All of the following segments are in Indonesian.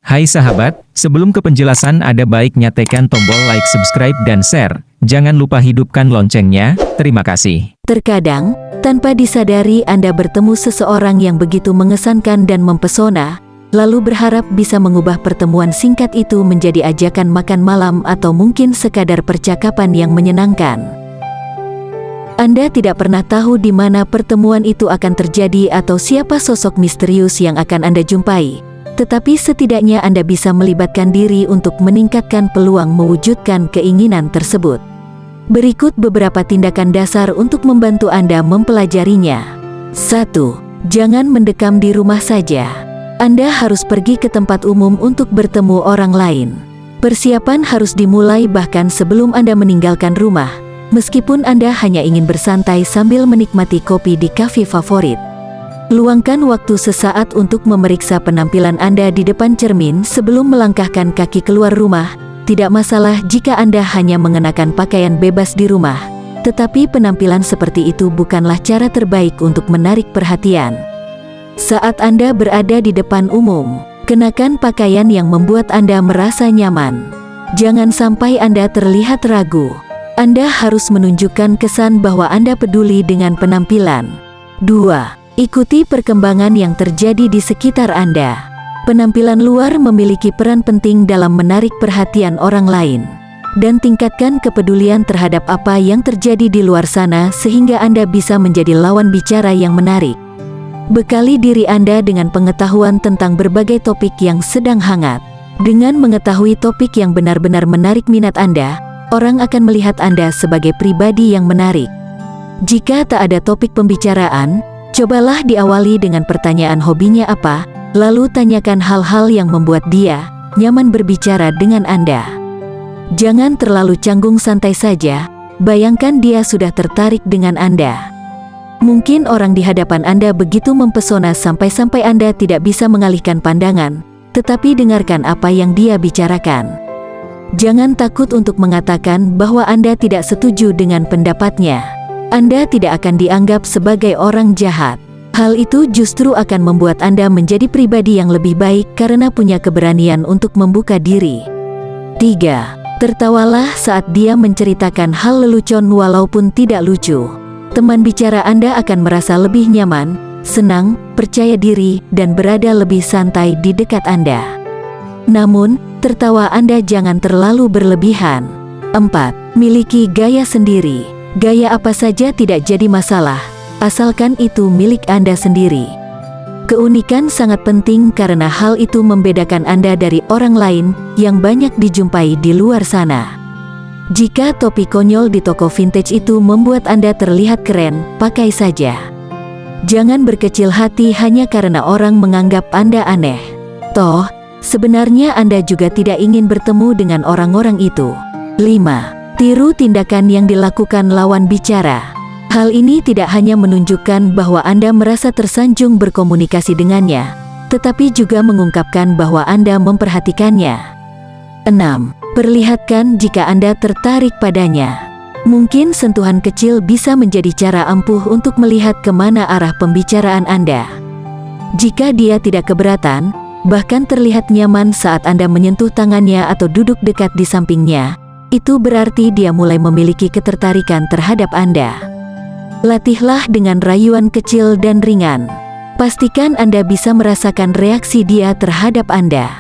Hai sahabat, sebelum ke penjelasan ada baiknya tekan tombol like, subscribe, dan share. Jangan lupa hidupkan loncengnya, terima kasih. Terkadang, tanpa disadari Anda bertemu seseorang yang begitu mengesankan dan mempesona, lalu berharap bisa mengubah pertemuan singkat itu menjadi ajakan makan malam atau mungkin sekadar percakapan yang menyenangkan. Anda tidak pernah tahu di mana pertemuan itu akan terjadi atau siapa sosok misterius yang akan Anda jumpai. Tetapi setidaknya Anda bisa melibatkan diri untuk meningkatkan peluang mewujudkan keinginan tersebut. Berikut beberapa tindakan dasar untuk membantu Anda mempelajarinya. 1. Jangan mendekam di rumah saja. Anda harus pergi ke tempat umum untuk bertemu orang lain. Persiapan harus dimulai bahkan sebelum Anda meninggalkan rumah, meskipun Anda hanya ingin bersantai sambil menikmati kopi di kafe favorit. Luangkan waktu sesaat untuk memeriksa penampilan Anda di depan cermin sebelum melangkahkan kaki keluar rumah. Tidak masalah jika Anda hanya mengenakan pakaian bebas di rumah, tetapi penampilan seperti itu bukanlah cara terbaik untuk menarik perhatian. Saat Anda berada di depan umum, kenakan pakaian yang membuat Anda merasa nyaman. Jangan sampai Anda terlihat ragu. Anda harus menunjukkan kesan bahwa Anda peduli dengan penampilan. 2. Ikuti perkembangan yang terjadi di sekitar Anda. Penampilan luar memiliki peran penting dalam menarik perhatian orang lain. Dan tingkatkan kepedulian terhadap apa yang terjadi di luar sana sehingga Anda bisa menjadi lawan bicara yang menarik. Bekali diri Anda dengan pengetahuan tentang berbagai topik yang sedang hangat. Dengan mengetahui topik yang benar-benar menarik minat Anda, orang akan melihat Anda sebagai pribadi yang menarik. Jika tak ada topik pembicaraan, cobalah diawali dengan pertanyaan hobinya apa, lalu tanyakan hal-hal yang membuat dia nyaman berbicara dengan Anda. Jangan terlalu canggung, santai saja, bayangkan dia sudah tertarik dengan Anda. Mungkin orang di hadapan Anda begitu mempesona sampai-sampai Anda tidak bisa mengalihkan pandangan, tetapi dengarkan apa yang dia bicarakan. Jangan takut untuk mengatakan bahwa Anda tidak setuju dengan pendapatnya. Anda tidak akan dianggap sebagai orang jahat. Hal itu justru akan membuat Anda menjadi pribadi yang lebih baik karena punya keberanian untuk membuka diri. 3. Tertawalah saat dia menceritakan hal lelucon walaupun tidak lucu. Teman bicara Anda akan merasa lebih nyaman, senang, percaya diri, dan berada lebih santai di dekat Anda. Namun, tertawa Anda jangan terlalu berlebihan. 4. Miliki gaya sendiri. Gaya apa saja tidak jadi masalah, asalkan itu milik Anda sendiri. Keunikan sangat penting karena hal itu membedakan Anda dari orang lain yang banyak dijumpai di luar sana. Jika topi konyol di toko vintage itu membuat Anda terlihat keren, pakai saja. Jangan berkecil hati hanya karena orang menganggap Anda aneh. Toh, sebenarnya Anda juga tidak ingin bertemu dengan orang-orang itu. 5. Tiru tindakan yang dilakukan lawan bicara. Hal ini tidak hanya menunjukkan bahwa Anda merasa tersanjung berkomunikasi dengannya, tetapi juga mengungkapkan bahwa Anda memperhatikannya. 6. Perlihatkan jika Anda tertarik padanya. Mungkin sentuhan kecil bisa menjadi cara ampuh untuk melihat kemana arah pembicaraan Anda. Jika dia tidak keberatan, bahkan terlihat nyaman saat Anda menyentuh tangannya atau duduk dekat di sampingnya, itu berarti dia mulai memiliki ketertarikan terhadap Anda. Latihlah dengan rayuan kecil dan ringan. Pastikan Anda bisa merasakan reaksi dia terhadap Anda.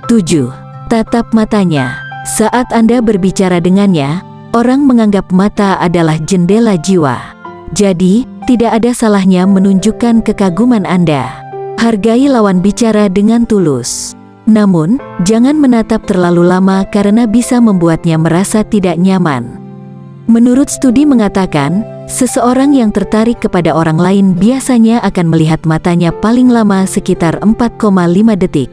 7. Tatap matanya. Saat Anda berbicara dengannya, orang menganggap mata adalah jendela jiwa. Jadi, tidak ada salahnya menunjukkan kekaguman Anda. Hargai lawan bicara dengan tulus. Namun, jangan menatap terlalu lama karena bisa membuatnya merasa tidak nyaman. Menurut studi mengatakan, seseorang yang tertarik kepada orang lain biasanya akan melihat matanya paling lama sekitar 4,5 detik.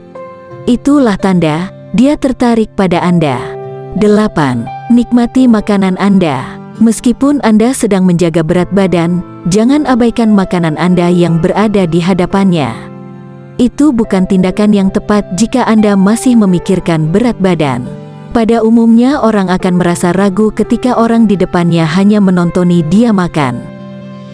Itulah tanda dia tertarik pada Anda. 8. Nikmati makanan Anda. Meskipun Anda sedang menjaga berat badan, jangan abaikan makanan Anda yang berada di hadapannya. Itu bukan tindakan yang tepat jika Anda masih memikirkan berat badan. Pada umumnya orang akan merasa ragu ketika orang di depannya hanya menontoni dia makan.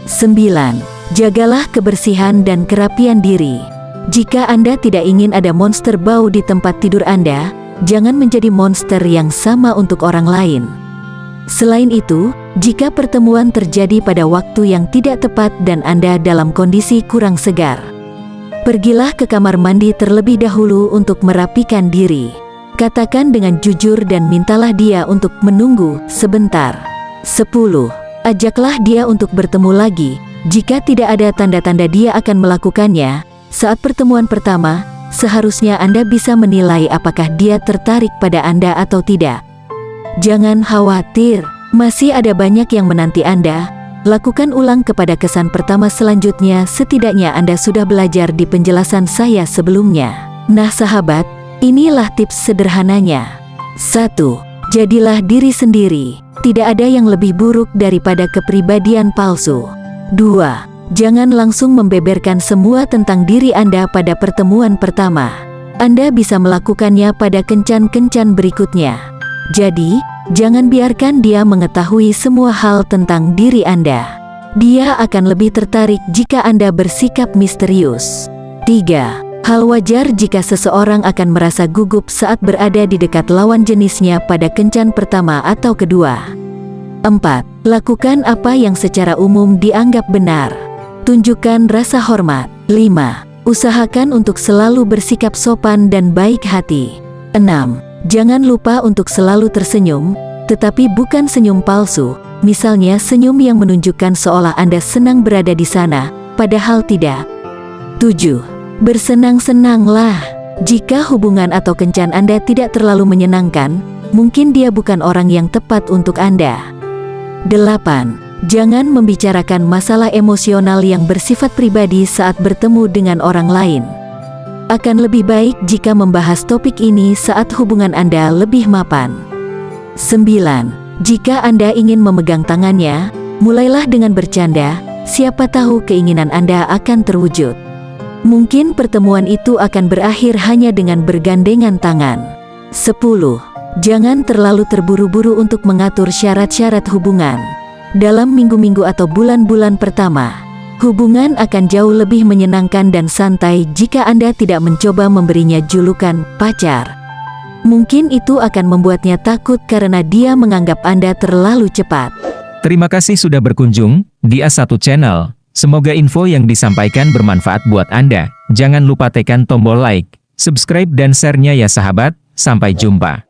9. Jagalah kebersihan dan kerapian diri. Jika Anda tidak ingin ada monster bau di tempat tidur Anda, jangan menjadi monster yang sama untuk orang lain. Selain itu, jika pertemuan terjadi pada waktu yang tidak tepat dan Anda dalam kondisi kurang segar, pergilah ke kamar mandi terlebih dahulu untuk merapikan diri. Katakan dengan jujur dan mintalah dia untuk menunggu sebentar. 10. Ajaklah dia untuk bertemu lagi. Jika tidak ada tanda-tanda dia akan melakukannya saat pertemuan pertama, seharusnya Anda bisa menilai apakah dia tertarik pada Anda atau tidak. Jangan khawatir, masih ada banyak yang menanti Anda. Lakukan ulang kepada kesan pertama selanjutnya, setidaknya Anda sudah belajar di penjelasan saya sebelumnya. Nah sahabat, inilah tips sederhananya. 1. Jadilah diri sendiri. Tidak ada yang lebih buruk daripada kepribadian palsu. 2. Jangan langsung membeberkan semua tentang diri Anda pada pertemuan pertama. Anda bisa melakukannya pada kencan-kencan berikutnya. Jadi, jangan biarkan dia mengetahui semua hal tentang diri Anda. Dia akan lebih tertarik jika Anda bersikap misterius. 3. Hal wajar jika seseorang akan merasa gugup saat berada di dekat lawan jenisnya pada kencan pertama atau kedua. 4. Lakukan apa yang secara umum dianggap benar. Tunjukkan rasa hormat. 5. Usahakan untuk selalu bersikap sopan dan baik hati. 6. Jangan lupa untuk selalu tersenyum, tetapi bukan senyum palsu, misalnya senyum yang menunjukkan seolah Anda senang berada di sana, padahal tidak. 7. Bersenang-senanglah. Jika hubungan atau kencan Anda tidak terlalu menyenangkan, mungkin dia bukan orang yang tepat untuk Anda. 8. Jangan membicarakan masalah emosional yang bersifat pribadi saat bertemu dengan orang lain. Akan lebih baik jika membahas topik ini saat hubungan Anda lebih mapan. 9. Jika Anda ingin memegang tangannya, mulailah dengan bercanda, siapa tahu keinginan Anda akan terwujud. Mungkin pertemuan itu akan berakhir hanya dengan bergandengan tangan. 10. Jangan terlalu terburu-buru untuk mengatur syarat-syarat hubungan. Dalam minggu-minggu atau bulan-bulan pertama, hubungan akan jauh lebih menyenangkan dan santai jika Anda tidak mencoba memberinya julukan pacar. Mungkin itu akan membuatnya takut karena dia menganggap Anda terlalu cepat. Terima kasih sudah berkunjung di A1 Channel. Semoga info yang disampaikan bermanfaat buat Anda. Jangan lupa tekan tombol like, subscribe dan share-nya ya sahabat. Sampai jumpa.